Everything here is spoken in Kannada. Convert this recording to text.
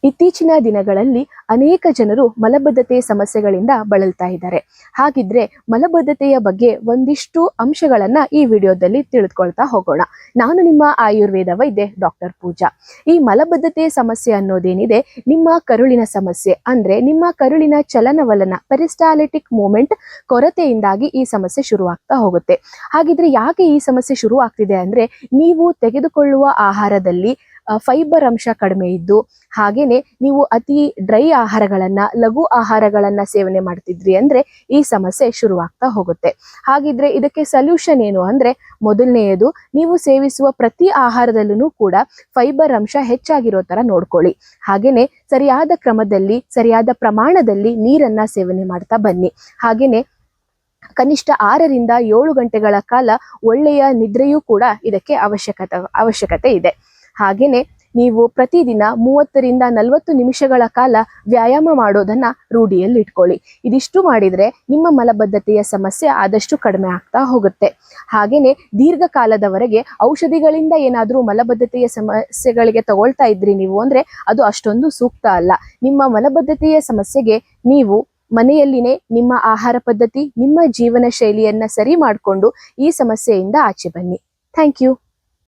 ಇತ್ತೀಚಿನ ದಿನಗಳಲ್ಲಿ ಅನೇಕ ಜನರು ಮಲಬದ್ಧತೆ ಸಮಸ್ಯೆಗಳಿಂದ ಬಳಲ್ತಾ ಇದ್ದಾರೆ. ಹಾಗಿದ್ರೆ ಮಲಬದ್ಧತೆಯ ಬಗ್ಗೆ ಒಂದಿಷ್ಟು ಅಂಶಗಳನ್ನ ಈ ವಿಡಿಯೋದಲ್ಲಿ ತಿಳಿದುಕೊಳ್ತಾ ಹೋಗೋಣ. ನಾನು ನಿಮ್ಮ ಆಯುರ್ವೇದ ವೈದ್ಯೆ ಡಾಕ್ಟರ್ ಪೂಜಾ. ಈ ಮಲಬದ್ಧತೆ ಸಮಸ್ಯೆ ಅನ್ನೋದೇನಿದೆ, ನಿಮ್ಮ ಕರುಳಿನ ಸಮಸ್ಯೆ ಅಂದ್ರೆ ನಿಮ್ಮ ಕರುಳಿನ ಚಲನವಲನ ಪೆರಿಸ್ಟಾಲ್ಟಿಕ್ ಮೂವ್ಮೆಂಟ್ ಕೊರತೆಯಿಂದಾಗಿ ಈ ಸಮಸ್ಯೆ ಶುರುವಾಗ್ತಾ ಹೋಗುತ್ತೆ. ಹಾಗಿದ್ರೆ ಯಾಕೆ ಈ ಸಮಸ್ಯೆ ಶುರು ಆಗ್ತಿದೆ ಅಂದ್ರೆ, ನೀವು ತೆಗೆದುಕೊಳ್ಳುವ ಆಹಾರದಲ್ಲಿ ಫೈಬರ್ ಅಂಶ ಕಡಿಮೆ ಇದ್ದು, ಹಾಗೇನೆ ನೀವು ಅತಿ ಡ್ರೈ ಆಹಾರಗಳನ್ನ, ಲಘು ಆಹಾರಗಳನ್ನ ಸೇವನೆ ಮಾಡ್ತಿದ್ರಿ ಅಂದ್ರೆ ಈ ಸಮಸ್ಯೆ ಶುರುವಾಗ್ತಾ ಹೋಗುತ್ತೆ. ಹಾಗಿದ್ರೆ ಇದಕ್ಕೆ ಸೊಲ್ಯೂಷನ್ ಏನು ಅಂದ್ರೆ, ಮೊದಲನೆಯದು, ನೀವು ಸೇವಿಸುವ ಪ್ರತಿ ಆಹಾರದಲ್ಲೂ ಕೂಡ ಫೈಬರ್ ಅಂಶ ಹೆಚ್ಚಾಗಿರೋ ತರ ನೋಡ್ಕೊಳ್ಳಿ. ಹಾಗೇನೆ ಸರಿಯಾದ ಕ್ರಮದಲ್ಲಿ, ಸರಿಯಾದ ಪ್ರಮಾಣದಲ್ಲಿ ನೀರನ್ನ ಸೇವನೆ ಮಾಡ್ತಾ ಬನ್ನಿ. ಹಾಗೇನೆ ಕನಿಷ್ಠ 6ರಿಂದ 7 ಗಂಟೆಗಳ ಕಾಲ ಒಳ್ಳೆಯ ನಿದ್ರೆಯೂ ಕೂಡ ಇದಕ್ಕೆ ಅವಶ್ಯಕತೆ ಇದೆ. ಹಾಗೇನೆ ನೀವು ಪ್ರತಿದಿನ 30ರಿಂದ 40 ನಿಮಿಷಗಳ ಕಾಲ ವ್ಯಾಯಾಮ ಮಾಡೋದನ್ನ ರೂಢಿಯಲ್ಲಿ ಇಟ್ಕೊಳ್ಳಿ. ಇದಿಷ್ಟು ಮಾಡಿದ್ರೆ ನಿಮ್ಮ ಮಲಬದ್ಧತೆಯ ಸಮಸ್ಯೆ ಆದಷ್ಟು ಕಡಿಮೆ ಆಗ್ತಾ ಹೋಗುತ್ತೆ. ಹಾಗೇನೆ ದೀರ್ಘಕಾಲದವರೆಗೆ ಔಷಧಿಗಳಿಂದ ಏನಾದರೂ ಮಲಬದ್ಧತೆಯ ಸಮಸ್ಯೆಗಳಿಗೆ ತಗೊಳ್ತಾ ಇದ್ರಿ ನೀವು ಅಂದ್ರೆ ಅದು ಅಷ್ಟೊಂದು ಸೂಕ್ತ ಅಲ್ಲ. ನಿಮ್ಮ ಮಲಬದ್ಧತೆಯ ಸಮಸ್ಯೆಗೆ ನೀವು ಮನೆಯಲ್ಲಿನೇ ನಿಮ್ಮ ಆಹಾರ ಪದ್ಧತಿ, ನಿಮ್ಮ ಜೀವನ ಶೈಲಿಯನ್ನ ಸರಿ ಮಾಡಿಕೊಂಡು ಈ ಸಮಸ್ಯೆಯಿಂದ ಆಚೆ ಬನ್ನಿ. Thank you.